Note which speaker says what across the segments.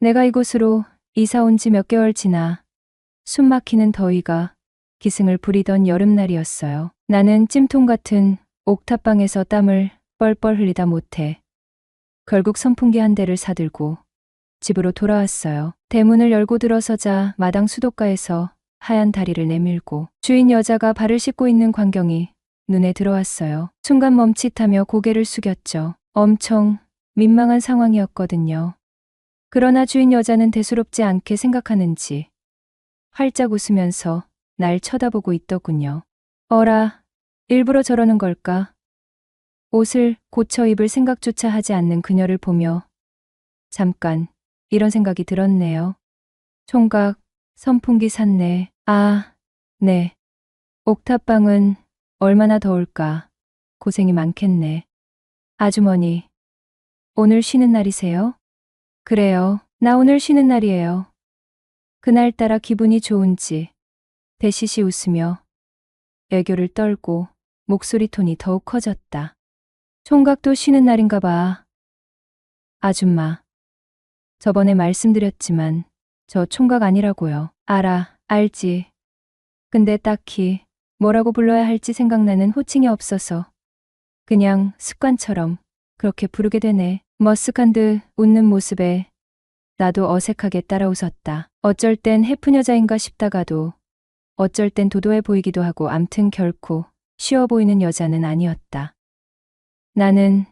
Speaker 1: 내가 이곳으로 이사 온 지 몇 개월 지나 숨막히는 더위가 기승을 부리던 여름날이었어요. 나는 찜통 같은 옥탑방에서 땀을 뻘뻘 흘리다 못해 결국 선풍기 한 대를 사들고 집으로 돌아왔어요. 대문을 열고 들어서자 마당 수도가에서 하얀 다리를 내밀고 주인 여자가 발을 씻고 있는 광경이 눈에 들어왔어요. 순간 멈칫하며 고개를 숙였죠. 엄청 민망한 상황이었거든요. 그러나 주인 여자는 대수롭지 않게 생각하는지 활짝 웃으면서 날 쳐다보고 있더군요. 어라, 일부러 저러는 걸까? 옷을 고쳐 입을 생각조차 하지 않는 그녀를 보며 잠깐 이런 생각이 들었네요. 총각, 선풍기 샀네. 아, 네. 옥탑방은 얼마나 더울까. 고생이 많겠네. 아주머니, 오늘 쉬는 날이세요? 그래요. 나 오늘 쉬는 날이에요. 그날따라 기분이 좋은지 대시시 웃으며 애교를 떨고 목소리 톤이 더욱 커졌다. 총각도 쉬는 날인가 봐. 아줌마, 저번에 말씀드렸지만 저 총각 아니라고요. 알아, 알지. 근데 딱히 뭐라고 불러야 할지 생각나는 호칭이 없어서 그냥 습관처럼 그렇게 부르게 되네. 머쓱한 듯 웃는 모습에 나도 어색하게 따라 웃었다. 어쩔 땐 해픈 여자인가 싶다가도 어쩔 땐 도도해 보이기도 하고 암튼 결코 쉬워 보이는 여자는 아니었다. 나는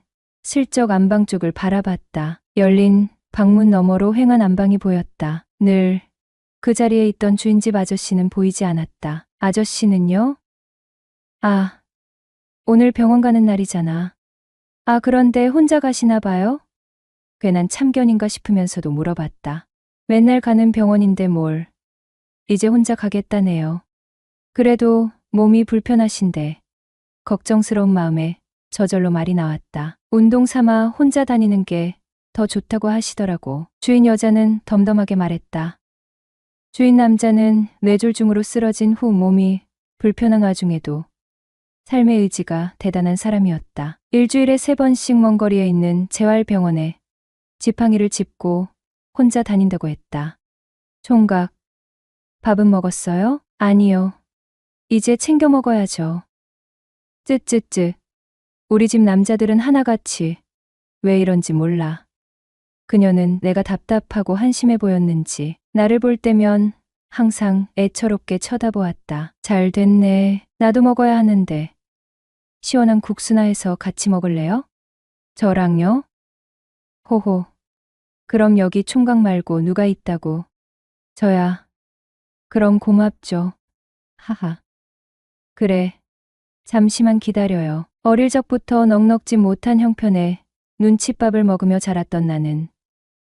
Speaker 1: 슬쩍 안방 쪽을 바라봤다. 열린 방문 너머로 휑한 안방이 보였다. 늘 그 자리에 있던 주인집 아저씨는 보이지 않았다. 아저씨는요? 아, 오늘 병원 가는 날이잖아. 아, 그런데 혼자 가시나 봐요? 괜한 참견인가 싶으면서도 물어봤다. 맨날 가는 병원인데 뭘. 이제 혼자 가겠다네요. 그래도 몸이 불편하신데 걱정스러운 마음에 저절로 말이 나왔다. 운동 삼아 혼자 다니는 게 더 좋다고 하시더라고. 주인 여자는 덤덤하게 말했다. 주인 남자는 뇌졸중으로 쓰러진 후 몸이 불편한 와중에도 삶의 의지가 대단한 사람이었다. 일주일에 3번씩 먼 거리에 있는 재활병원에 지팡이를 짚고 혼자 다닌다고 했다. 총각, 밥은 먹었어요? 아니요. 이제 챙겨 먹어야죠. 쯧쯧쯧. 우리 집 남자들은 하나같이 왜 이런지 몰라. 그녀는 내가 답답하고 한심해 보였는지 나를 볼 때면 항상 애처롭게 쳐다보았다. 잘 됐네. 나도 먹어야 하는데. 시원한 국수나 해서 같이 먹을래요? 저랑요? 호호. 그럼 여기 총각 말고 누가 있다고. 저야. 그럼 고맙죠. 하하. 그래. 잠시만 기다려요. 어릴 적부터 넉넉지 못한 형편에 눈칫밥을 먹으며 자랐던 나는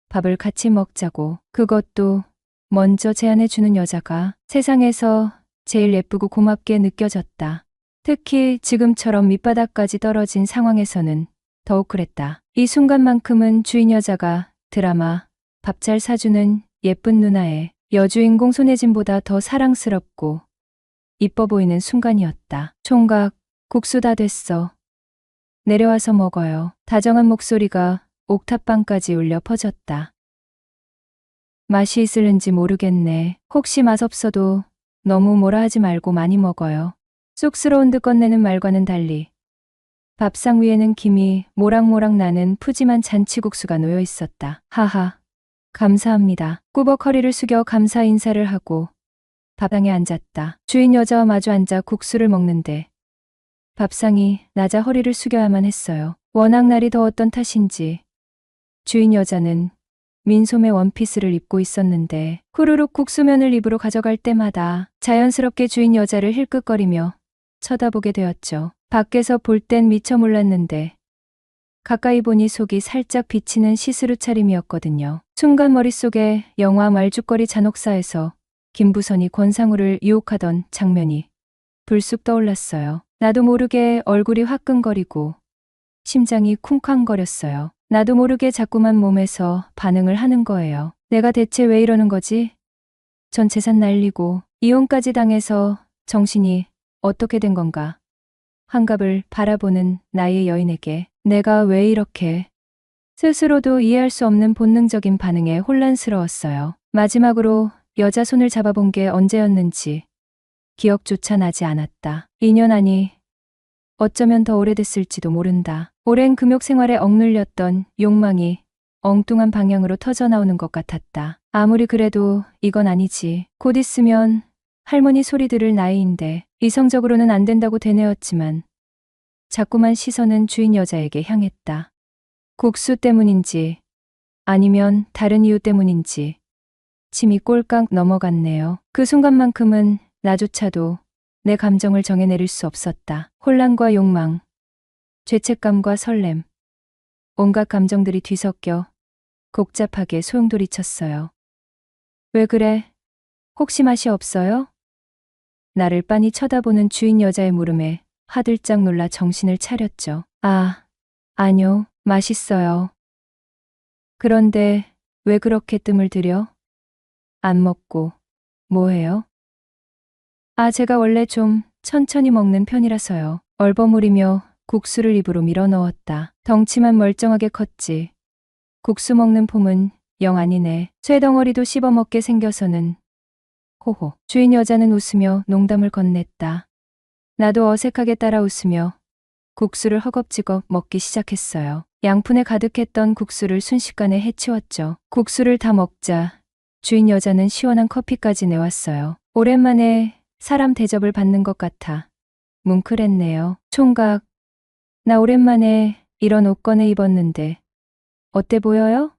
Speaker 1: 밥을 같이 먹자고, 그것도 먼저 제안해주는 여자가 세상에서 제일 예쁘고 고맙게 느껴졌다. 특히 지금처럼 밑바닥까지 떨어진 상황에서는 더욱 그랬다. 이 순간만큼은 주인 여자가 드라마 밥 잘 사주는 예쁜 누나의 여주인공 손예진보다 더 사랑스럽고 이뻐 보이는 순간이었다. 총각, 국수 다 됐어. 내려와서 먹어요. 다정한 목소리가 옥탑방까지 울려 퍼졌다. 맛이 있을는지 모르겠네. 혹시 맛없어도 너무 뭐라 하지 말고 많이 먹어요. 쑥스러운 듯 건네는 말과는 달리 밥상 위에는 김이 모락모락 나는 푸짐한 잔치국수가 놓여 있었다. 하하, 감사합니다. 꾸벅 허리를 숙여 감사 인사를 하고 밥상에 앉았다. 주인 여자와 마주 앉아 국수를 먹는데 밥상이 낮아 허리를 숙여야만 했어요. 워낙 날이 더웠던 탓인지 주인 여자는 민소매 원피스를 입고 있었는데 후루룩 국수면을 입으로 가져갈 때마다 자연스럽게 주인 여자를 힐끗거리며 쳐다보게 되었죠. 밖에서 볼 땐 미처 몰랐는데 가까이 보니 속이 살짝 비치는 시스루 차림이었거든요. 순간 머릿속에 영화 말죽거리 잔혹사에서 김부선이 권상우를 유혹하던 장면이 불쑥 떠올랐어요. 나도 모르게 얼굴이 화끈거리고 심장이 쿵쾅거렸어요. 나도 모르게 자꾸만 몸에서 반응을 하는 거예요. 내가 대체 왜 이러는 거지? 전 재산 날리고 이혼까지 당해서 정신이 어떻게 된 건가? 환갑을 바라보는 나이의 여인에게 내가 왜 이렇게 스스로도 이해할 수 없는 본능적인 반응에 혼란스러웠어요. 마지막으로 여자 손을 잡아본 게 언제였는지 기억조차 나지 않았다. 2년 아니, 어쩌면 더 오래됐을지도 모른다. 오랜 금욕 생활에 억눌렸던 욕망이 엉뚱한 방향으로 터져나오는 것 같았다. 아무리 그래도 이건 아니지. 곧 있으면 할머니 소리 들을 나이인데 이성적으로는 안 된다고 되뇌었지만 자꾸만 시선은 주인 여자에게 향했다. 국수 때문인지 아니면 다른 이유 때문인지 침이 꼴깍 넘어갔네요. 그 순간만큼은 나조차도 내 감정을 정해내릴 수 없었다. 혼란과 욕망, 죄책감과 설렘, 온갖 감정들이 뒤섞여 복잡하게 소용돌이쳤어요. 왜 그래? 혹시 맛이 없어요? 나를 빤히 쳐다보는 주인 여자의 물음에 화들짝 놀라 정신을 차렸죠. 아, 아니요, 맛있어요. 그런데 왜 그렇게 뜸을 들여? 안 먹고 뭐해요? 아, 제가 원래 좀 천천히 먹는 편이라서요. 얼버무리며 국수를 입으로 밀어 넣었다. 덩치만 멀쩡하게 컸지. 국수 먹는 폼은 영 아니네. 쇠덩어리도 씹어먹게 생겨서는. 호호. 주인 여자는 웃으며 농담을 건넸다. 나도 어색하게 따라 웃으며 국수를 허겁지겁 먹기 시작했어요. 양푼에 가득했던 국수를 순식간에 해치웠죠. 국수를 다 먹자 주인 여자는 시원한 커피까지 내왔어요. 오랜만에 사람 대접을 받는 것 같아 뭉클했네요. 총각, 나 오랜만에 이런 옷 꺼내 입었는데 어때 보여요?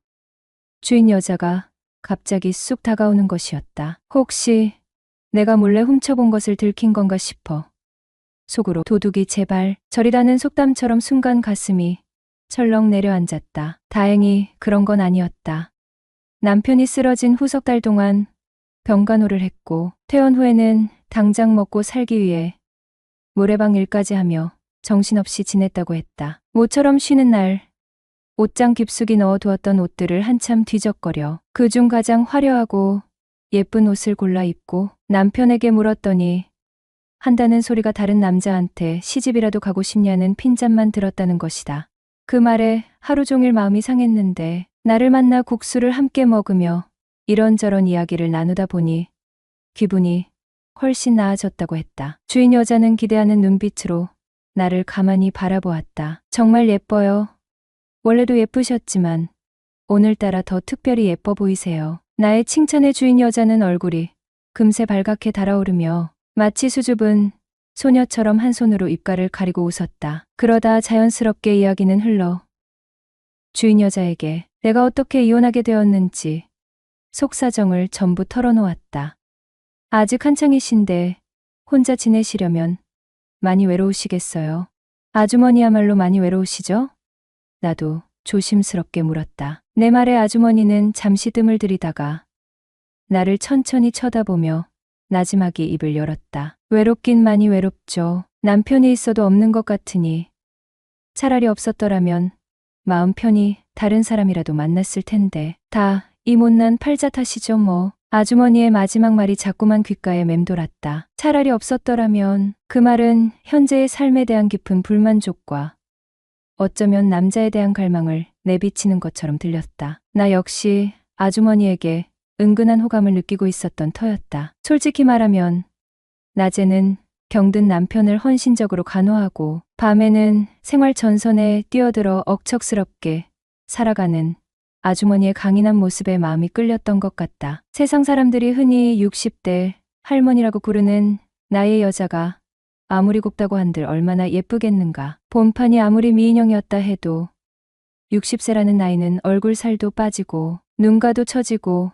Speaker 1: 주인 여자가 갑자기 쑥 다가오는 것이었다. 혹시 내가 몰래 훔쳐본 것을 들킨 건가 싶어. 속으로 도둑이 제발 저리라는 속담처럼 순간 가슴이 철렁 내려앉았다. 다행히 그런 건 아니었다. 남편이 쓰러진 후 석 달 동안 병간호를 했고 퇴원 후에는 당장 먹고 살기 위해 노래방 일까지 하며 정신없이 지냈다고 했다. 모처럼 쉬는 날 옷장 깊숙이 넣어두었던 옷들을 한참 뒤적거려 그중 가장 화려하고 예쁜 옷을 골라 입고 남편에게 물었더니 한다는 소리가 다른 남자한테 시집이라도 가고 싶냐는 핀잔만 들었다는 것이다. 그 말에 하루 종일 마음이 상했는데 나를 만나 국수를 함께 먹으며 이런저런 이야기를 나누다 보니 기분이 훨씬 나아졌다고 했다. 주인 여자는 기대하는 눈빛으로 나를 가만히 바라보았다. 정말 예뻐요. 원래도 예쁘셨지만 오늘따라 더 특별히 예뻐 보이세요. 나의 칭찬에 주인 여자는 얼굴이 금세 발갛게 달아오르며 마치 수줍은 소녀처럼 한 손으로 입가를 가리고 웃었다. 그러다 자연스럽게 이야기는 흘러 주인 여자에게 내가 어떻게 이혼하게 되었는지 속사정을 전부 털어놓았다. 아직 한창이신데 혼자 지내시려면 많이 외로우시겠어요. 아주머니야말로 많이 외로우시죠? 나도 조심스럽게 물었다. 내 말에 아주머니는 잠시 뜸을 들이다가 나를 천천히 쳐다보며 나지막이 입을 열었다. 외롭긴 많이 외롭죠. 남편이 있어도 없는 것 같으니 차라리 없었더라면 마음 편히 다른 사람이라도 만났을 텐데 다 이 못난 팔자 탓이죠 뭐. 아주머니의 마지막 말이 자꾸만 귓가에 맴돌았다. 차라리 없었더라면 그 말은 현재의 삶에 대한 깊은 불만족과 어쩌면 남자에 대한 갈망을 내비치는 것처럼 들렸다. 나 역시 아주머니에게 은근한 호감을 느끼고 있었던 터였다. 솔직히 말하면 낮에는 병든 남편을 헌신적으로 간호하고 밤에는 생활 전선에 뛰어들어 억척스럽게 살아가는 아주머니의 강인한 모습에 마음이 끌렸던 것 같다. 세상 사람들이 흔히 60대 할머니라고 부르는 나이의 여자가 아무리 곱다고 한들 얼마나 예쁘겠는가. 본판이 아무리 미인형이었다 해도 60세라는 나이는 얼굴 살도 빠지고 눈가도 처지고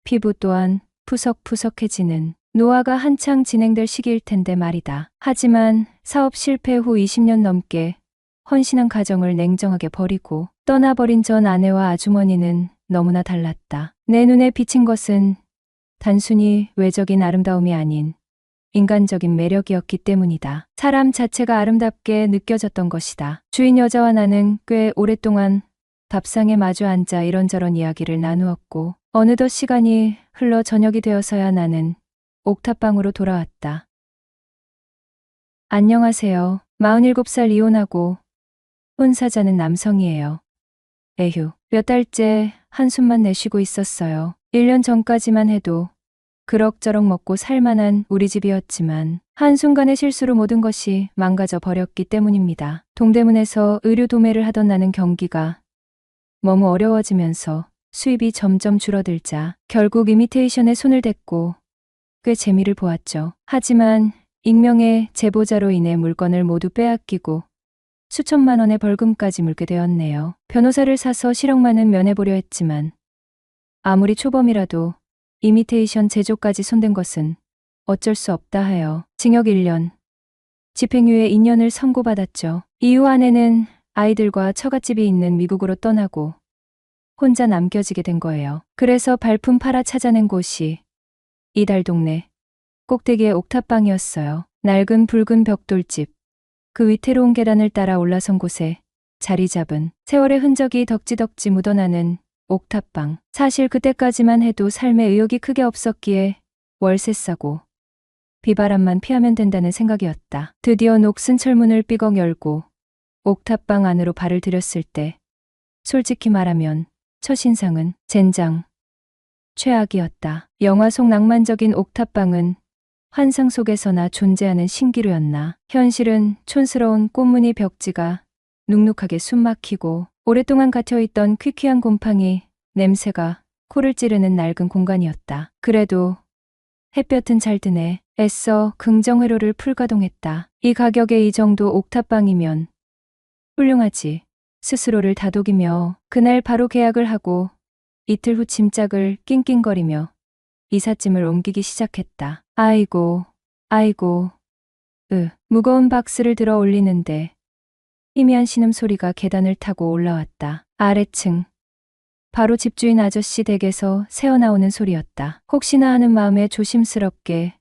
Speaker 1: 피부 또한 푸석푸석해지는 노화가 한창 진행될 시기일 텐데 말이다. 하지만 사업 실패 후 20년 넘게 헌신한 가정을 냉정하게 버리고 떠나버린 전 아내와 아주머니는 너무나 달랐다. 내 눈에 비친 것은 단순히 외적인 아름다움이 아닌 인간적인 매력이었기 때문이다. 사람 자체가 아름답게 느껴졌던 것이다. 주인 여자와 나는 꽤 오랫동안 밥상에 마주 앉아 이런저런 이야기를 나누었고 어느덧 시간이 흘러 저녁이 되어서야 나는 옥탑방으로 돌아왔다. 안녕하세요. 47살 이혼하고 혼사자는 남성이에요. 에휴, 몇 달째 한숨만 내쉬고 있었어요. 1년 전까지만 해도 그럭저럭 먹고 살만한 우리 집이었지만 한순간의 실수로 모든 것이 망가져 버렸기 때문입니다. 동대문에서 의류 도매를 하던 나는 경기가 너무 어려워지면서 수입이 점점 줄어들자 결국 이미테이션에 손을 댔고 꽤 재미를 보았죠. 하지만 익명의 제보자로 인해 물건을 모두 빼앗기고 수천만 원의 벌금까지 물게 되었네요. 변호사를 사서 실형만은 면해보려 했지만 아무리 초범이라도 이미테이션 제조까지 손댄 것은 어쩔 수 없다 하여 징역 1년, 집행유예 2년을 선고받았죠. 이후 아내는 아이들과 처갓집이 있는 미국으로 떠나고 혼자 남겨지게 된 거예요. 그래서 발품 팔아 찾아낸 곳이 이달 동네 꼭대기의 옥탑방이었어요. 낡은 붉은 벽돌집, 그 위태로운 계단을 따라 올라선 곳에 자리 잡은 세월의 흔적이 덕지덕지 묻어나는 옥탑방. 사실 그때까지만 해도 삶에 의욕이 크게 없었기에 월세 싸고 비바람만 피하면 된다는 생각이었다. 드디어 녹슨 철문을 삐걱 열고 옥탑방 안으로 발을 들였을 때 솔직히 말하면 첫인상은 젠장, 최악이었다. 영화 속 낭만적인 옥탑방은 환상 속에서나 존재하는 신기루였나. 현실은 촌스러운 꽃무늬 벽지가 눅눅하게 숨막히고 오랫동안 갇혀있던 퀴퀴한 곰팡이 냄새가 코를 찌르는 낡은 공간이었다. 그래도 햇볕은 잘 드네. 애써 긍정회로를 풀가동했다. 이 가격에 이 정도 옥탑방이면 훌륭하지. 스스로를 다독이며 그날 바로 계약을 하고 이틀 후 짐짝을 낑낑거리며 이삿짐을 옮기기 시작했다. 아이고, 무거운 박스를 들어 올리는데 희미한 신음소리가 계단을 타고 올라왔다. 아래층, 바로 집주인 아저씨 댁에서 새어나오는 소리였다. 혹시나 하는 마음에 조심스럽게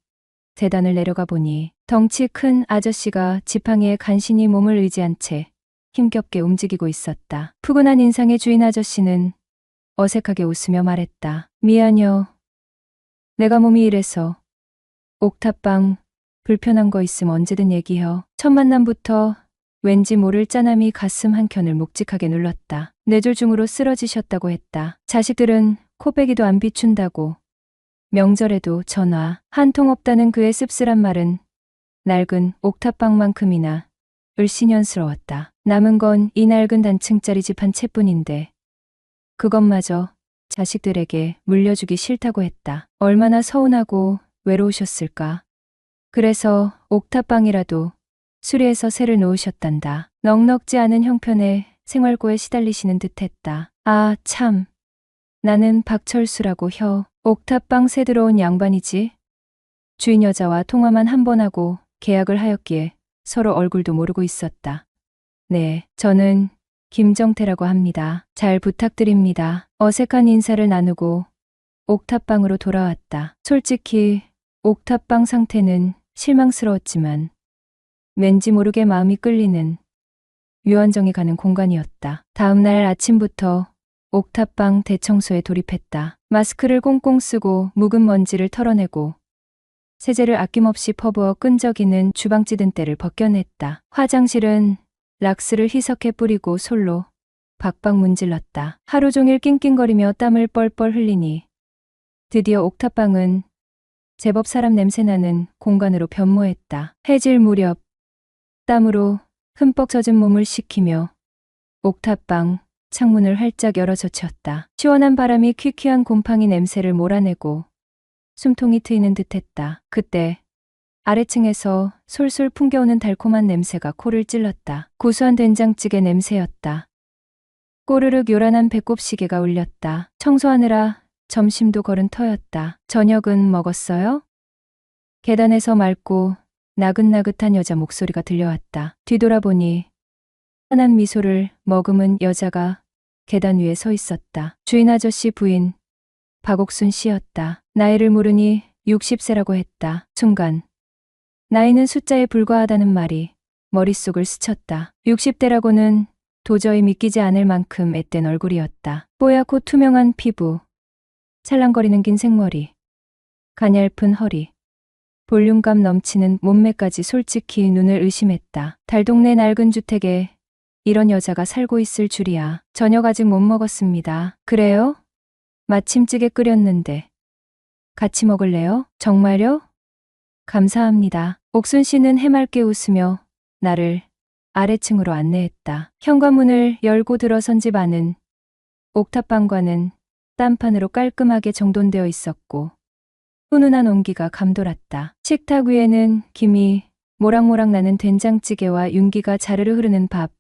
Speaker 1: 계단을 내려가 보니 덩치 큰 아저씨가 지팡이에 간신히 몸을 의지한 채 힘겹게 움직이고 있었다. 푸근한 인상의 주인 아저씨는 어색하게 웃으며 말했다. 미안요. 내가 몸이 이래서 옥탑방 불편한 거 있음 언제든 얘기혀. 첫 만남부터 왠지 모를 짠함이 가슴 한켠을 묵직하게 눌렀다. 뇌졸중으로 쓰러지셨다고 했다. 자식들은 코빼기도 안 비춘다고. 명절에도 전화 한 통 없다는 그의 씁쓸한 말은 낡은 옥탑방만큼이나 을씨년스러웠다. 남은 건 이 낡은 단층짜리 집 한 채뿐인데 그것마저 자식들에게 물려주기 싫다고 했다. 얼마나 서운하고 외로우셨을까. 그래서 옥탑방이라도 수리해서 새를 놓으셨단다. 넉넉지 않은 형편에 생활고에 시달리시는 듯했다. 아 참, 나는 박철수라고 혀. 옥탑방 새 들어온 양반이지. 주인 여자와 통화만 한 번 하고 계약을 하였기에 서로 얼굴도 모르고 있었다. 네, 저는 김정태라고 합니다. 잘 부탁드립니다. 어색한 인사를 나누고 옥탑방으로 돌아왔다. 솔직히 옥탑방 상태는 실망스러웠지만 왠지 모르게 마음이 끌리는 유언정이 가는 공간이었다. 다음 날 아침부터 옥탑방 대청소에 돌입했다. 마스크를 꽁꽁 쓰고 묵은 먼지를 털어내고 세제를 아낌없이 퍼부어 끈적이는 주방 찌든때를 벗겨냈다. 화장실은 락스를 희석해 뿌리고 솔로 박박 문질렀다. 하루 종일 낑낑거리며 땀을 뻘뻘 흘리니 드디어 옥탑방은 제법 사람 냄새나는 공간으로 변모했다. 해질 무렵 땀으로 흠뻑 젖은 몸을 식히며 옥탑방 창문을 활짝 열어 젖혔다. 시원한 바람이 퀴퀴한 곰팡이 냄새를 몰아내고 숨통이 트이는 듯했다. 그때 아래층에서 솔솔 풍겨오는 달콤한 냄새가 코를 찔렀다. 고소한 된장찌개 냄새였다. 꼬르륵 요란한 배꼽 시계가 울렸다. 청소하느라 점심도 거른 터였다. 저녁은 먹었어요? 계단에서 맑고 나긋나긋한 여자 목소리가 들려왔다. 뒤돌아보니 환한 미소를 머금은 여자가 계단 위에 서 있었다. 주인 아저씨 부인 박옥순 씨였다. 나이를 물으니 60세라고 했다. 순간 나이는 숫자에 불과하다는 말이 머릿속을 스쳤다. 60대라고는 도저히 믿기지 않을 만큼 앳된 얼굴이었다. 뽀얗고 투명한 피부, 찰랑거리는 긴 생머리, 가냘픈 허리, 볼륨감 넘치는 몸매까지 솔직히 눈을 의심했다. 달동네 낡은 주택에 이런 여자가 살고 있을 줄이야. 저녁 아직 못 먹었습니다. 그래요? 마침 찌개 끓였는데. 같이 먹을래요? 정말요? 감사합니다. 옥순 씨는 해맑게 웃으며 나를 아래층으로 안내했다. 현관문을 열고 들어선 집 안은 옥탑방과는 딴판으로 깔끔하게 정돈되어 있었고 훈훈한 온기가 감돌았다. 식탁 위에는 김이 모락모락 나는 된장찌개와 윤기가 자르르 흐르는 밥,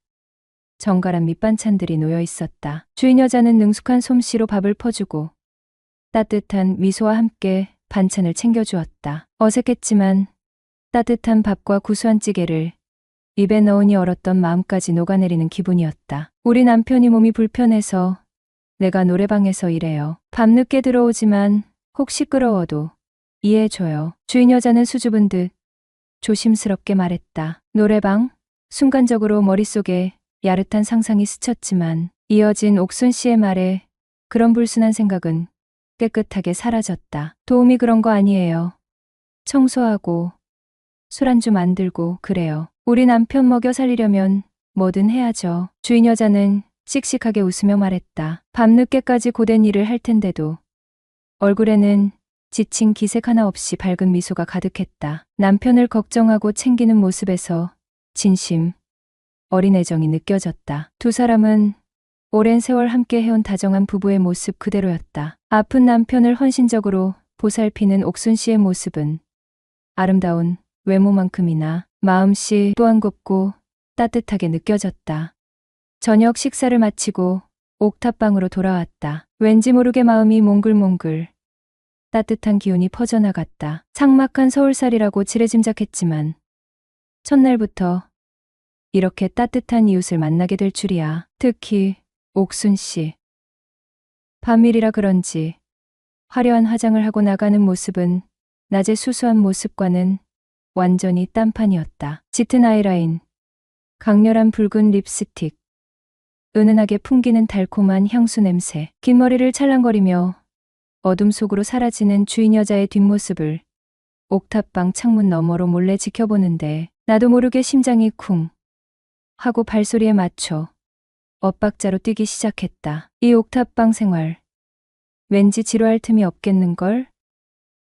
Speaker 1: 정갈한 밑반찬들이 놓여 있었다. 주인 여자는 능숙한 솜씨로 밥을 퍼주고 따뜻한 미소와 함께 반찬을 챙겨주었다. 어색했지만 따뜻한 밥과 구수한 찌개를 입에 넣으니 얼었던 마음까지 녹아내리는 기분이었다. 우리 남편이 몸이 불편해서 내가 노래방에서 일해요. 밤늦게 들어오지만 혹 시끄러워도 이해해줘요. 주인 여자는 수줍은 듯 조심스럽게 말했다. 노래방? 순간적으로 머릿속에 야릇한 상상이 스쳤지만 이어진 옥순 씨의 말에 그런 불순한 생각은 깨끗하게 사라졌다. 도움이 그런 거 아니에요. 청소하고 술안주 만들고 그래요. 우리 남편 먹여 살리려면 뭐든 해야죠. 주인 여자는 씩씩하게 웃으며 말했다. 밤늦게까지 고된 일을 할 텐데도 얼굴에는 지친 기색 하나 없이 밝은 미소가 가득했다. 남편을 걱정하고 챙기는 모습에서 진심, 어린 애정이 느껴졌다. 두 사람은 오랜 세월 함께 해온 다정한 부부의 모습 그대로였다. 아픈 남편을 헌신적으로 보살피는 옥순 씨의 모습은 아름다운 외모만큼이나 마음씨 또한 곱고 따뜻하게 느껴졌다. 저녁 식사를 마치고 옥탑방으로 돌아왔다. 왠지 모르게 마음이 몽글몽글 따뜻한 기운이 퍼져나갔다. 삭막한 서울살이라고 지레짐작했지만 첫날부터 이렇게 따뜻한 이웃을 만나게 될 줄이야. 특히 옥순 씨. 밤일이라 그런지 화려한 화장을 하고 나가는 모습은 낮의 수수한 모습과는 완전히 딴판이었다. 짙은 아이라인, 강렬한 붉은 립스틱, 은은하게 풍기는 달콤한 향수 냄새, 긴 머리를 찰랑거리며 어둠 속으로 사라지는 주인 여자의 뒷모습을 옥탑방 창문 너머로 몰래 지켜보는데 나도 모르게 심장이 쿵 하고 발소리에 맞춰 엇박자로 뛰기 시작했다. 이 옥탑방 생활 왠지 지루할 틈이 없겠는걸?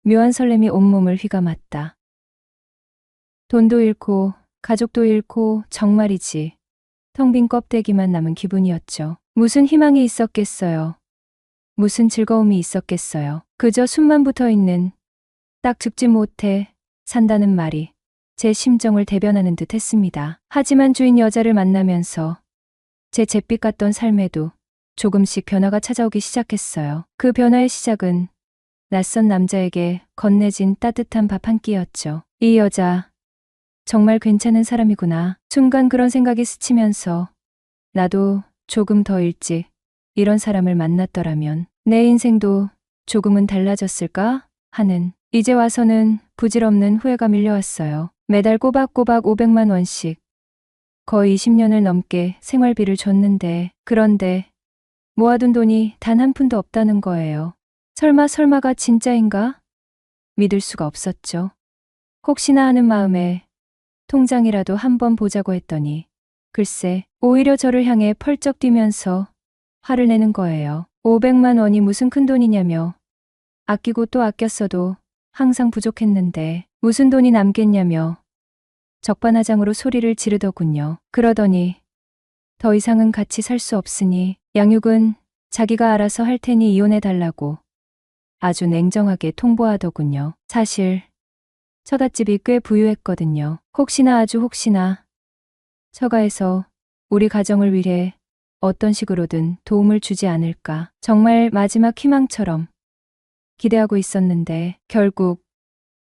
Speaker 1: 묘한 설렘이 온몸을 휘감았다. 돈도 잃고 가족도 잃고 정말이지 텅 빈 껍데기만 남은 기분이었죠. 무슨 희망이 있었겠어요. 무슨 즐거움이 있었겠어요. 그저 숨만 붙어있는 딱 죽지 못해 산다는 말이 제 심정을 대변하는 듯 했습니다. 하지만 주인 여자를 만나면서 제 잿빛 같던 삶에도 조금씩 변화가 찾아오기 시작했어요. 그 변화의 시작은 낯선 남자에게 건네진 따뜻한 밥 한 끼였죠. 이 여자 정말 괜찮은 사람이구나. 순간 그런 생각이 스치면서 나도 조금 더 일찍 이런 사람을 만났더라면 내 인생도 조금은 달라졌을까 하는 이제 와서는 부질없는 후회가 밀려왔어요. 매달 꼬박꼬박 500만 원씩 거의 20년을 넘게 생활비를 줬는데 그런데 모아둔 돈이 단 한 푼도 없다는 거예요. 설마가 진짜인가? 믿을 수가 없었죠. 혹시나 하는 마음에 통장이라도 한번 보자고 했더니 글쎄 오히려 저를 향해 펄쩍 뛰면서 화를 내는 거예요. 500만 원이 무슨 큰 돈이냐며 아끼고 또 아꼈어도 항상 부족했는데 무슨 돈이 남겠냐며 적반하장으로 소리를 지르더군요. 그러더니 더 이상은 같이 살 수 없으니 양육은 자기가 알아서 할 테니 이혼해달라고 아주 냉정하게 통보하더군요. 사실 처갓집이 꽤 부유했거든요. 혹시나 아주 혹시나 처가에서 우리 가정을 위해 어떤 식으로든 도움을 주지 않을까 정말 마지막 희망처럼 기대하고 있었는데 결국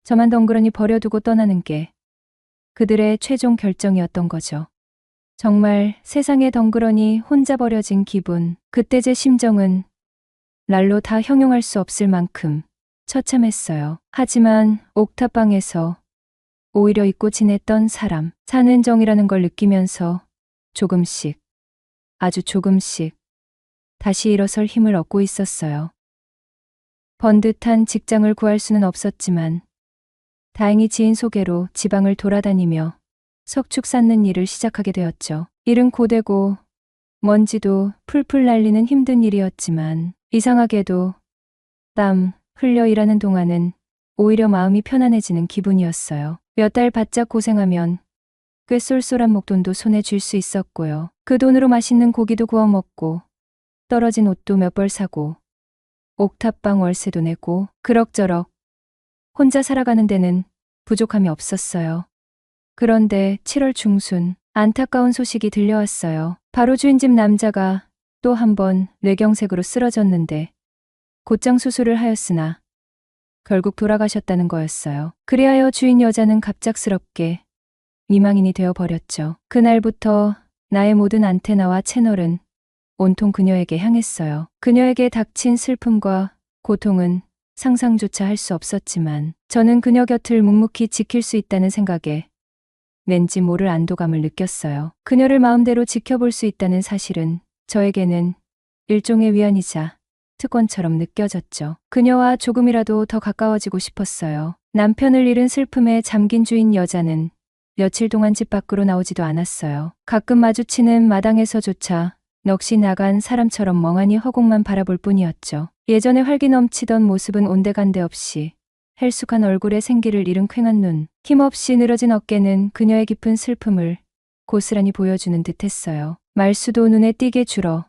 Speaker 1: 저만 덩그러니 버려두고 떠나는 게 그들의 최종 결정이었던 거죠. 정말 세상에 덩그러니 혼자 버려진 기분. 그때 제 심정은 날로 다 형용할 수 없을 만큼 처참했어요. 하지만 옥탑방에서 오히려 잊고 지냈던 사람, 사는 정이라는 걸 느끼면서 조금씩, 아주 조금씩 다시 일어설 힘을 얻고 있었어요. 번듯한 직장을 구할 수는 없었지만 다행히 지인 소개로 지방을 돌아다니며 석축 쌓는 일을 시작하게 되었죠. 일은 고되고 먼지도 풀풀 날리는 힘든 일이었지만 이상하게도 땀 흘려 일하는 동안은 오히려 마음이 편안해지는 기분이었어요. 몇 달 바짝 고생하면 꽤 쏠쏠한 목돈도 손에 쥘 수 있었고요. 그 돈으로 맛있는 고기도 구워 먹고 떨어진 옷도 몇 벌 사고 옥탑방 월세도 내고 그럭저럭 혼자 살아가는 데는 부족함이 없었어요. 그런데 7월 중순 안타까운 소식이 들려왔어요. 바로 주인집 남자가 또 한 번 뇌경색으로 쓰러졌는데 곧장 수술을 하였으나 결국 돌아가셨다는 거였어요. 그리하여 주인 여자는 갑작스럽게 미망인이 되어 버렸죠. 그날부터 나의 모든 안테나와 채널은 온통 그녀에게 향했어요. 그녀에게 닥친 슬픔과 고통은 상상조차 할 수 없었지만 저는 그녀 곁을 묵묵히 지킬 수 있다는 생각에 왠지 모를 안도감을 느꼈어요. 그녀를 마음대로 지켜볼 수 있다는 사실은 저에게는 일종의 위안이자 특권처럼 느껴졌죠. 그녀와 조금이라도 더 가까워지고 싶었어요. 남편을 잃은 슬픔에 잠긴 주인 여자는 며칠 동안 집 밖으로 나오지도 않았어요. 가끔 마주치는 마당에서조차 넋이 나간 사람처럼 멍하니 허공만 바라볼 뿐이었죠. 예전에 활기 넘치던 모습은 온데간데 없이 헬쑥한 얼굴에 생기를 잃은 퀭한 눈, 힘없이 늘어진 어깨는 그녀의 깊은 슬픔을 고스란히 보여주는 듯했어요. 말수도 눈에 띄게 줄어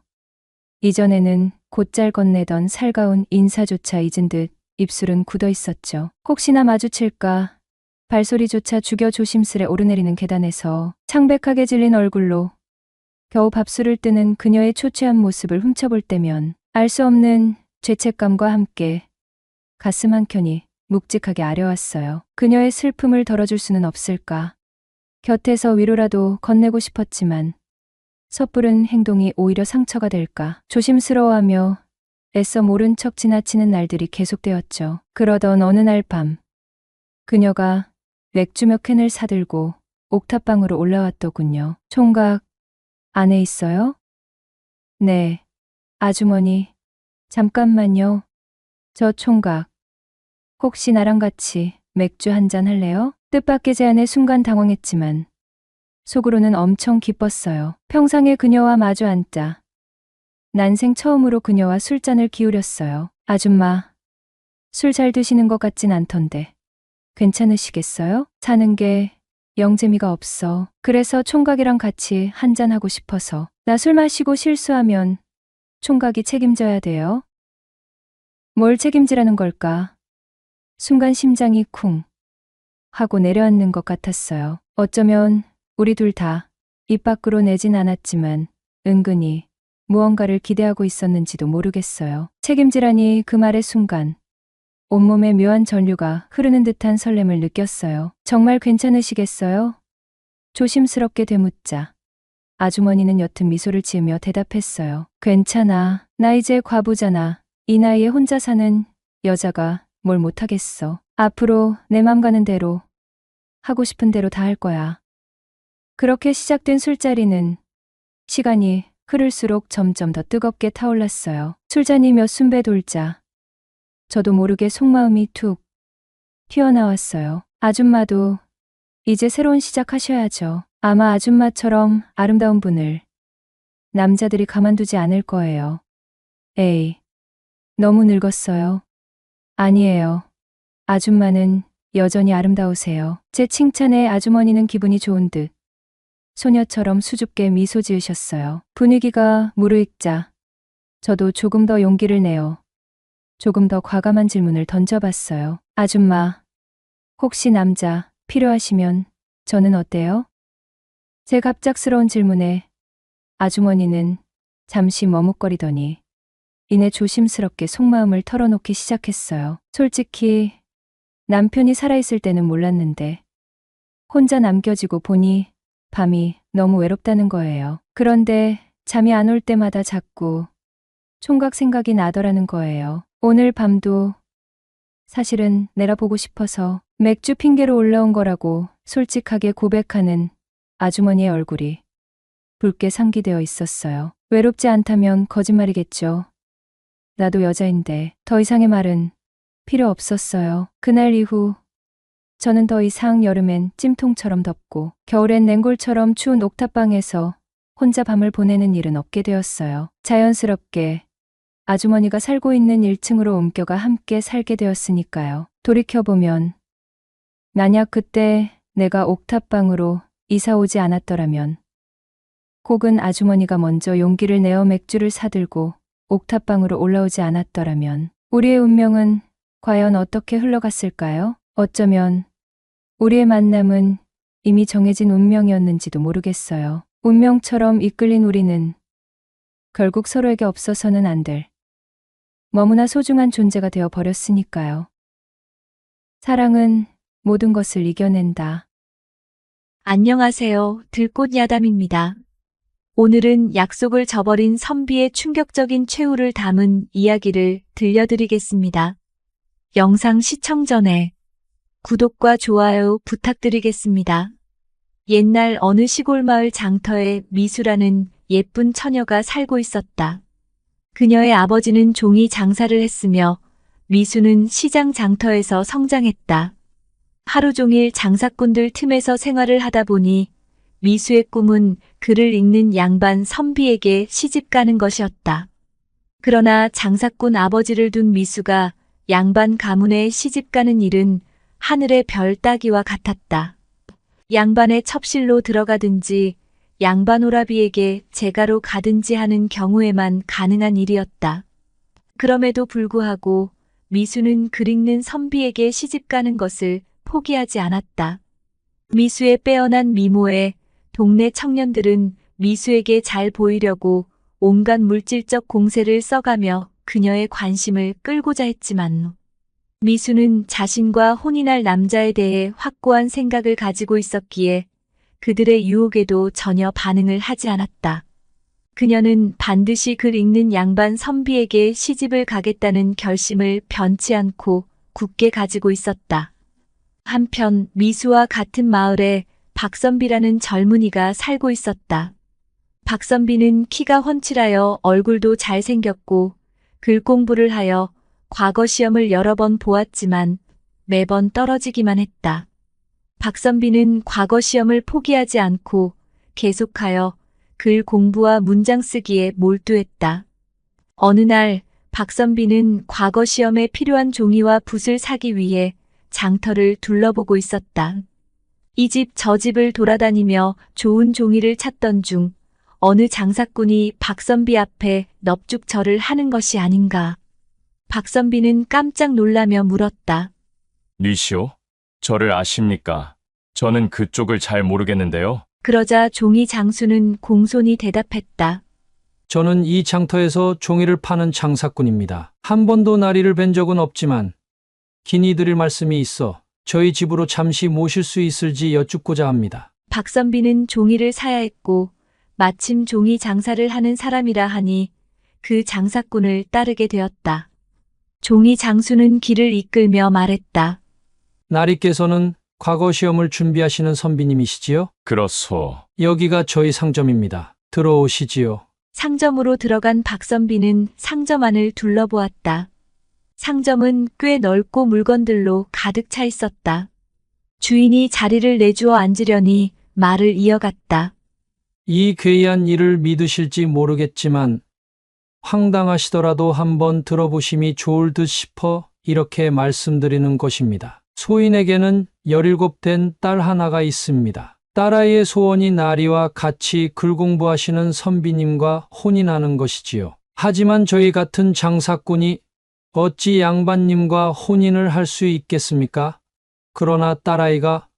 Speaker 1: 이전에는 곧잘 건네던 살가운 인사조차 잊은 듯 입술은 굳어 있었죠. 혹시나 마주칠까 발소리조차 죽여 조심스레 오르내리는 계단에서 창백하게 질린 얼굴로 겨우 밥술을 뜨는 그녀의 초췌한 모습을 훔쳐볼 때면 알 수 없는 죄책감과 함께 가슴 한켠이 묵직하게 아려왔어요. 그녀의 슬픔을 덜어줄 수는 없을까. 곁에서 위로라도 건네고 싶었지만 섣부른 행동이 오히려 상처가 될까. 조심스러워하며 애써 모른 척 지나치는 날들이 계속되었죠. 그러던 어느 날 밤 그녀가 맥주 몇 캔을 사들고 옥탑방으로 올라왔더군요. 총각, 안에 있어요? 네, 아주머니. 잠깐만요. 저 총각. 혹시 나랑 같이 맥주 한잔 할래요? 뜻밖의 제안에 순간 당황했지만 속으로는 엄청 기뻤어요. 평상에 그녀와 마주 앉자 난생 처음으로 그녀와 술잔을 기울였어요. 아줌마, 술 잘 드시는 것 같진 않던데 괜찮으시겠어요? 사는 게 영 재미가 없어. 그래서 총각이랑 같이 한잔하고 싶어서. 나 술 마시고 실수하면 총각이 책임져야 돼요. 뭘 책임지라는 걸까? 순간 심장이 쿵 하고 내려앉는 것 같았어요. 어쩌면 우리 둘 다 입 밖으로 내진 않았지만 은근히 무언가를 기대하고 있었는지도 모르겠어요. 책임지라니 그 말의 순간 온몸에 묘한 전류가 흐르는 듯한 설렘을 느꼈어요. 정말 괜찮으시겠어요? 조심스럽게 되묻자 아주머니는 옅은 미소를 지으며 대답했어요. 괜찮아. 나 이제 과부잖아. 이 나이에 혼자 사는 여자가 뭘 못하겠어. 앞으로 내 맘 가는 대로 하고 싶은 대로 다 할 거야. 그렇게 시작된 술자리는 시간이 흐를수록 점점 더 뜨겁게 타올랐어요. 술잔이 몇 순배 돌자 저도 모르게 속마음이 툭 튀어나왔어요. 아줌마도 이제 새로운 시작하셔야죠. 아마 아줌마처럼 아름다운 분을 남자들이 가만두지 않을 거예요. 에이, 너무 늙었어요. 아니에요. 아줌마는 여전히 아름다우세요. 제 칭찬에 아주머니는 기분이 좋은 듯 소녀처럼 수줍게 미소 지으셨어요. 분위기가 무르익자 저도 조금 더 용기를 내어 조금 더 과감한 질문을 던져봤어요. 아줌마, 혹시 남자 필요하시면 저는 어때요? 제 갑작스러운 질문에 아주머니는 잠시 머뭇거리더니 이내 조심스럽게 속마음을 털어놓기 시작했어요. 솔직히 남편이 살아있을 때는 몰랐는데 혼자 남겨지고 보니 밤이 너무 외롭다는 거예요. 그런데 잠이 안 올 때마다 자꾸 총각 생각이 나더라는 거예요. 오늘 밤도 사실은 내려보고 싶어서 맥주 핑계로 올라온 거라고 솔직하게 고백하는 아주머니의 얼굴이 붉게 상기되어 있었어요. 외롭지 않다면 거짓말이겠죠. 나도 여자인데 더 이상의 말은 필요 없었어요. 그날 이후 저는 더 이상 여름엔 찜통처럼 덥고 겨울엔 냉골처럼 추운 옥탑방에서 혼자 밤을 보내는 일은 없게 되었어요. 자연스럽게 아주머니가 살고 있는 1층으로 옮겨가 함께 살게 되었으니까요. 돌이켜보면 만약 그때 내가 옥탑방으로 이사 오지 않았더라면, 혹은 아주머니가 먼저 용기를 내어 맥주를 사들고 옥탑방으로 올라오지 않았더라면 우리의 운명은 과연 어떻게 흘러갔을까요? 어쩌면 우리의 만남은 이미 정해진 운명이었는지도 모르겠어요. 운명처럼 이끌린 우리는 결국 서로에게 없어서는 안 될 너무나 소중한 존재가 되어 버렸으니까요. 사랑은 모든 것을 이겨낸다.
Speaker 2: 안녕하세요. 들꽃야담입니다. 오늘은 약속을 저버린 선비의 충격적인 최후를 담은 이야기를 들려드리겠습니다. 영상 시청 전에 구독과 좋아요 부탁드리겠습니다. 옛날 어느 시골 마을 장터에 미수라는 예쁜 처녀가 살고 있었다. 그녀의 아버지는 종이 장사를 했으며 미수는 시장 장터에서 성장했다. 하루 종일 장사꾼들 틈에서 생활을 하다 보니 미수의 꿈은 글을 읽는 양반 선비에게 시집 가는 것이었다. 그러나 장사꾼 아버지를 둔 미수가 양반 가문에 시집 가는 일은 하늘의 별 따기와 같았다. 양반의 첩실로 들어가든지 양반 오라비에게 재가로 가든지 하는 경우에만 가능한 일이었다. 그럼에도 불구하고 미수는 글 읽는 선비에게 시집 가는 것을 포기하지 않았다. 미수의 빼어난 미모에 동네 청년들은 미수에게 잘 보이려고 온갖 물질적 공세를 써가며 그녀의 관심을 끌고자 했지만 미수는 자신과 혼인할 남자에 대해 확고한 생각을 가지고 있었기에 그들의 유혹에도 전혀 반응을 하지 않았다. 그녀는 반드시 글 읽는 양반 선비에게 시집을 가겠다는 결심을 변치 않고 굳게 가지고 있었다. 한편 미수와 같은 마을에 박선비라는 젊은이가 살고 있었다. 박선비는 키가 훤칠하여 얼굴도 잘생겼고 글 공부를 하여 과거 시험을 여러 번 보았지만 매번 떨어지기만 했다. 박선비는 과거 시험을 포기하지 않고 계속하여 글 공부와 문장 쓰기에 몰두했다. 어느 날 박선비는 과거 시험에 필요한 종이와 붓을 사기 위해 장터를 둘러보고 있었다. 이 집 저 집을 돌아다니며 좋은 종이를 찾던 중 어느 장사꾼이 박선비 앞에 넙죽절을 하는 것이 아닌가. 박선비는 깜짝 놀라며 물었다.
Speaker 3: 뉘시오? 저를 아십니까? 저는 그쪽을 잘 모르겠는데요.
Speaker 2: 그러자 종이 장수는 공손히 대답했다.
Speaker 4: 저는 이 장터에서 종이를 파는 장사꾼입니다. 한 번도 나리를 뵌 적은 없지만 긴히 드릴 말씀이 있어 저희 집으로 잠시 모실 수 있을지 여쭙고자 합니다.
Speaker 2: 박선비는 종이를 사야 했고 마침 종이 장사를 하는 사람이라 하니 그 장사꾼을 따르게 되었다. 종이 장수는 길을 이끌며 말했다.
Speaker 4: 나리께서는 과거 시험을 준비하시는 선비님이시지요?
Speaker 3: 그렇소.
Speaker 4: 여기가 저희 상점입니다. 들어오시지요.
Speaker 2: 상점으로 들어간 박선비는 상점 안을 둘러보았다. 상점은 꽤 넓고 물건들로 가득 차 있었다. 주인이 자리를 내주어 앉으려니 말을 이어갔다.
Speaker 4: 이 괴이한 일을 믿으실지 모르겠지만 황당하시더라도 한번 들어보심이 좋을 듯 싶어 이렇게 말씀드리는 것입니다. 소인에게는 17된 딸 하나가 있습니다. 딸아이의 소원이 나리와 같이 글 공부하시는 선비님과 혼인하는 것이지요. 하지만 저희 같은 장사꾼이 어찌 양반님과 혼인을 할 수 있겠습니까? 그러나 딸아이가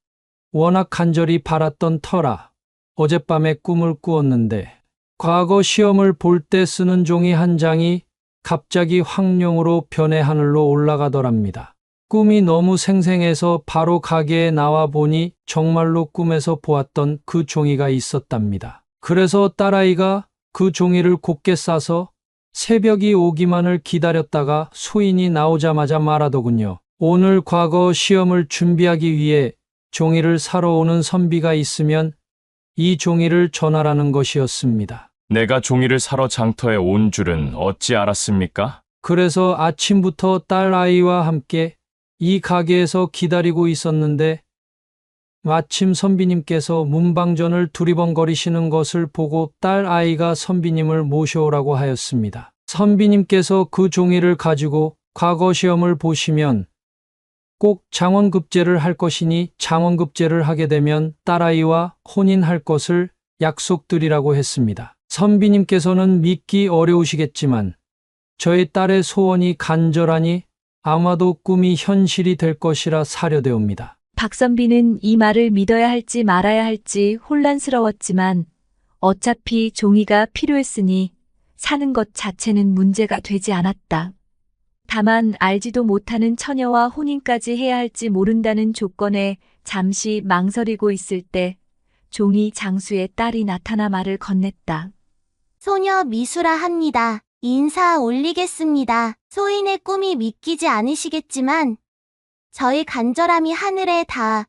Speaker 4: 워낙 간절히 바랐던 터라 어젯밤에 꿈을 꾸었는데 과거 시험을 볼 때 쓰는 종이 한 장이 갑자기 황룡으로 변해 하늘로 올라가더랍니다. 꿈이 너무 생생해서 바로 가게에 나와 보니 정말로 꿈에서 보았던 그 종이가 있었답니다. 그래서 딸아이가 그 종이를 곱게 싸서 새벽이 오기만을 기다렸다가 소인이 나오자마자 말하더군요. 오늘 과거 시험을 준비하기 위해 종이를 사러 오는 선비가 있으면 이 종이를 전하라는 것이었습니다.
Speaker 3: 내가 종이를 사러 장터에 온 줄은 어찌 알았습니까?
Speaker 4: 그래서 아침부터 딸아이와 함께 이 가게에서 기다리고 있었는데 마침 선비님께서 문방전을 두리번거리시는 것을 보고 딸 아이가 선비님을 모셔오라고 하였습니다. 선비님께서 그 종이를 가지고 과거 시험을 보시면 꼭 장원급제를 할 것이니 장원급제를 하게 되면 딸아이와 혼인할 것을 약속드리라고 했습니다. 선비님께서는 믿기 어려우시겠지만 저의 딸의 소원이 간절하니 아마도 꿈이 현실이 될 것이라 사료되옵니다.
Speaker 2: 박선비는 이 말을 믿어야 할지 말아야 할지 혼란스러웠지만 어차피 종이가 필요했으니 사는 것 자체는 문제가 되지 않았다. 다만 알지도 못하는 처녀와 혼인까지 해야 할지 모른다는 조건에 잠시 망설이고 있을 때 종이 장수의 딸이 나타나 말을 건넸다.
Speaker 5: 소녀 미수라 합니다. 인사 올리겠습니다. 소인의 꿈이 믿기지 않으시겠지만 저희 간절함이 하늘에 닿아.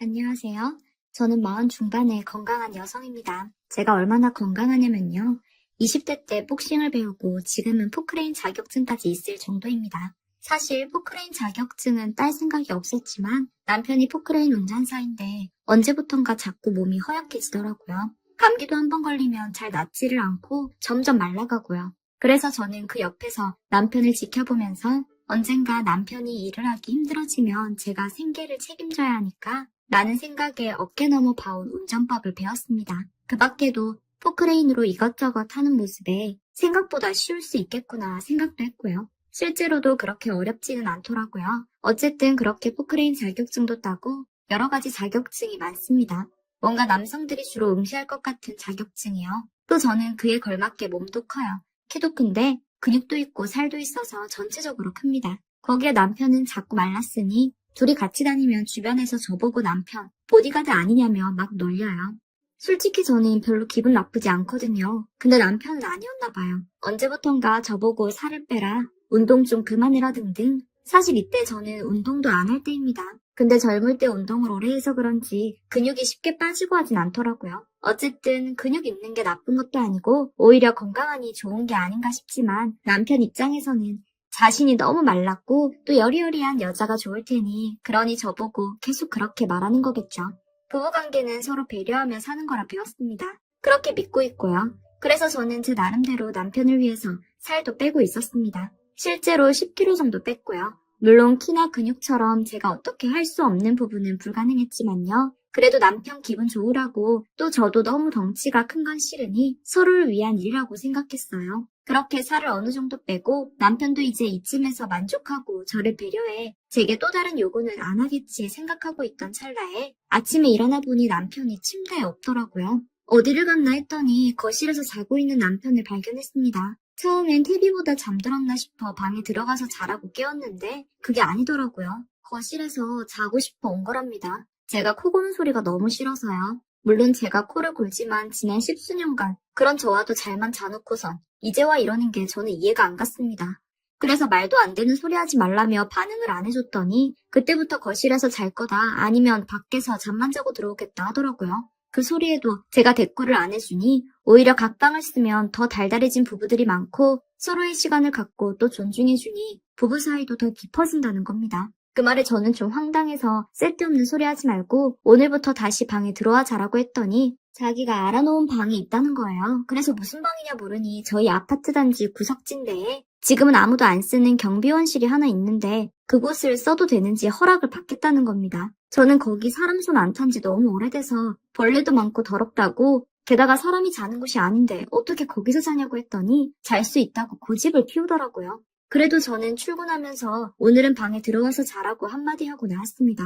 Speaker 6: 안녕하세요. 저는 40 중반의 건강한 여성입니다. 제가 얼마나 건강하냐면요. 20대 때 복싱을 배우고 지금은 포크레인 자격증까지 있을 정도입니다. 사실 포크레인 자격증은 딸 생각이 없었지만 남편이 포크레인 운전사인데 언제부턴가 자꾸 몸이 허약해지더라고요. 감기도 한 번 걸리면 잘 낫지를 않고 점점 말라가고요. 그래서 저는 그 옆에서 남편을 지켜보면서 언젠가 남편이 일을 하기 힘들어지면 제가 생계를 책임져야 하니까 라는 생각에 어깨 넘어 봐온 운전법을 배웠습니다. 그 밖에도 포크레인으로 이것저것 하는 모습에 생각보다 쉬울 수 있겠구나 생각도 했고요. 실제로도 그렇게 어렵지는 않더라고요. 어쨌든 그렇게 포크레인 자격증도 따고 여러 가지 자격증이 많습니다. 뭔가 남성들이 주로 응시할 것 같은 자격증이요. 또 저는 그에 걸맞게 몸도 커요. 키도 큰데 근육도 있고 살도 있어서 전체적으로 큽니다. 거기에 남편은 자꾸 말랐으니 둘이 같이 다니면 주변에서 저보고 남편 보디가드 아니냐며 막 놀려요. 솔직히 저는 별로 기분 나쁘지 않거든요. 근데 남편은 아니었나 봐요. 언제부턴가 저보고 살을 빼라, 운동 좀 그만해라 등등. 사실 이때 저는 운동도 안 할 때입니다. 근데 젊을 때 운동을 오래 해서 그런지 근육이 쉽게 빠지고 하진 않더라고요. 어쨌든 근육 있는 게 나쁜 것도 아니고 오히려 건강하니 좋은 게 아닌가 싶지만 남편 입장에서는 자신이 너무 말랐고 또 여리여리한 여자가 좋을 테니 그러니 저보고 계속 그렇게 말하는 거겠죠. 부부관계는 서로 배려하며 사는 거라 배웠습니다. 그렇게 믿고 있고요. 그래서 저는 제 나름대로 남편을 위해서 살도 빼고 있었습니다. 실제로 10kg 정도 뺐고요. 물론 키나 근육처럼 제가 어떻게 할 수 없는 부분은 불가능했지만요. 그래도 남편 기분 좋으라고 또 저도 너무 덩치가 큰 건 싫으니 서로를 위한 일이라고 생각했어요. 그렇게 살을 어느 정도 빼고 남편도 이제 이쯤에서 만족하고 저를 배려해 제게 또 다른 요구는 안 하겠지 생각하고 있던 찰나에 아침에 일어나 보니 남편이 침대에 없더라고요. 어디를 갔나 했더니 거실에서 자고 있는 남편을 발견했습니다. 처음엔 TV보다 잠들었나 싶어 방에 들어가서 자라고 깨웠는데 그게 아니더라고요. 거실에서 자고 싶어 온 거랍니다. 제가 코 고는 소리가 너무 싫어서요. 물론 제가 코를 골지만 지난 10수년간 그런 저와도 잘만 자놓고선 이제와 이러는 게 저는 이해가 안 갔습니다. 그래서 말도 안 되는 소리 하지 말라며 반응을 안 해줬더니 그때부터 거실에서 잘 거다 아니면 밖에서 잠만 자고 들어오겠다 하더라고요. 그 소리에도 제가 대꾸를 안 해주니 오히려 각방을 쓰면 더 달달해진 부부들이 많고 서로의 시간을 갖고 또 존중해주니 부부 사이도 더 깊어진다는 겁니다. 그 말에 저는 좀 황당해서 쓸데없는 소리 하지 말고 오늘부터 다시 방에 들어와 자라고 했더니 자기가 알아놓은 방이 있다는 거예요. 그래서 무슨 방이냐 물으니 저희 아파트 단지 구석진대에 지금은 아무도 안 쓰는 경비원실이 하나 있는데 그곳을 써도 되는지 허락을 받겠다는 겁니다. 저는 거기 사람 손 안 탄 지 너무 오래돼서 벌레도 많고 더럽다고 게다가 사람이 자는 곳이 아닌데 어떻게 거기서 자냐고 했더니 잘 수 있다고 고집을 피우더라고요. 그래도 저는 출근하면서 오늘은 방에 들어와서 자라고 한마디 하고 나왔습니다.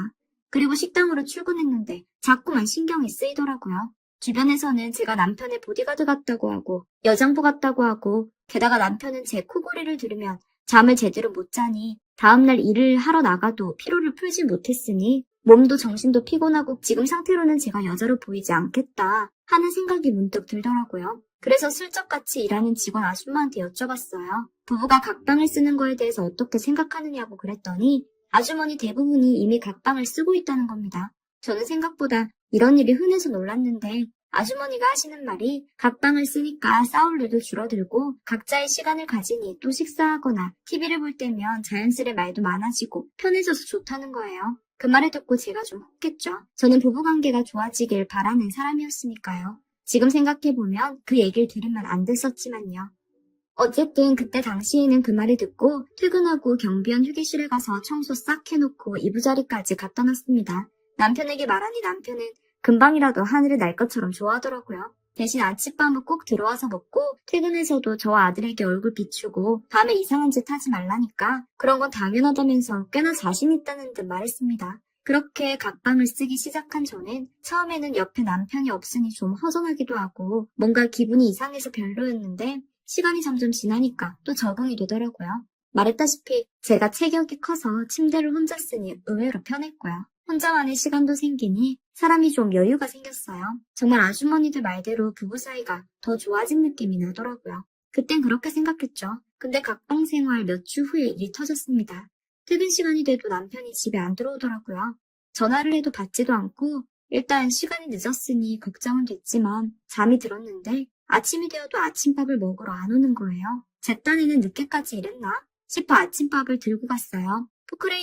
Speaker 6: 그리고 식당으로 출근했는데 자꾸만 신경이 쓰이더라고요. 주변에서는 제가 남편의 보디가드 같다고 하고 여장부 같다고 하고 게다가 남편은 제 코골이를 들으면 잠을 제대로 못 자니 다음날 일을 하러 나가도 피로를 풀지 못했으니 몸도 정신도 피곤하고 지금 상태로는 제가 여자로 보이지 않겠다 하는 생각이 문득 들더라고요. 그래서 슬쩍 같이 일하는 직원 아줌마한테 여쭤봤어요. 부부가 각방을 쓰는 거에 대해서 어떻게 생각하느냐고 그랬더니 아주머니 대부분이 이미 각방을 쓰고 있다는 겁니다. 저는 생각보다 이런 일이 흔해서 놀랐는데 아주머니가 하시는 말이 각방을 쓰니까 싸울 일도 줄어들고 각자의 시간을 가지니 또 식사하거나 TV를 볼 때면 자연스레 말도 많아지고 편해져서 좋다는 거예요. 그 말을 듣고 제가 좀 혹했죠. 저는 부부관계가 좋아지길 바라는 사람이었으니까요. 지금 생각해보면 그 얘기를 들으면 안 됐었지만요. 어쨌든 그때 당시에는 그 말을 듣고 퇴근하고 경비원 휴게실에 가서 청소 싹 해놓고 이부자리까지 갖다 놨습니다. 남편에게 말하니 남편은 금방이라도 하늘을 날 것처럼 좋아하더라고요. 대신 아침밥을 꼭 들어와서 먹고 퇴근해서도 저와 아들에게 얼굴 비추고 밤에 이상한 짓 하지 말라니까 그런 건 당연하다면서 꽤나 자신 있다는 듯 말했습니다. 그렇게 각방을 쓰기 시작한 저는 처음에는 옆에 남편이 없으니 좀 허전하기도 하고 뭔가 기분이 이상해서 별로였는데 시간이 점점 지나니까 또 적응이 되더라고요. 말했다시피 제가 체격이 커서 침대를 혼자 쓰니 의외로 편했고요. 혼자만의 시간도 생기니 사람이 좀 여유가 생겼어요. 정말 아주머니들 말대로 부부 사이가 더 좋아진 느낌이 나더라고요. 그땐 그렇게 생각했죠. 근데 각방 생활 몇 주 후에 일이 터졌습니다. 퇴근 시간이 돼도 남편이 집에 안 들어오더라고요. 전화를 해도 받지도 않고 일단 시간이 늦었으니 걱정은 됐지만 잠이 들었는데 아침이 되어도 아침밥을 먹으러 안 오는 거예요. 제 딴에는 늦게까지 일했나 싶어 아침밥을 들고 갔어요. 포크레인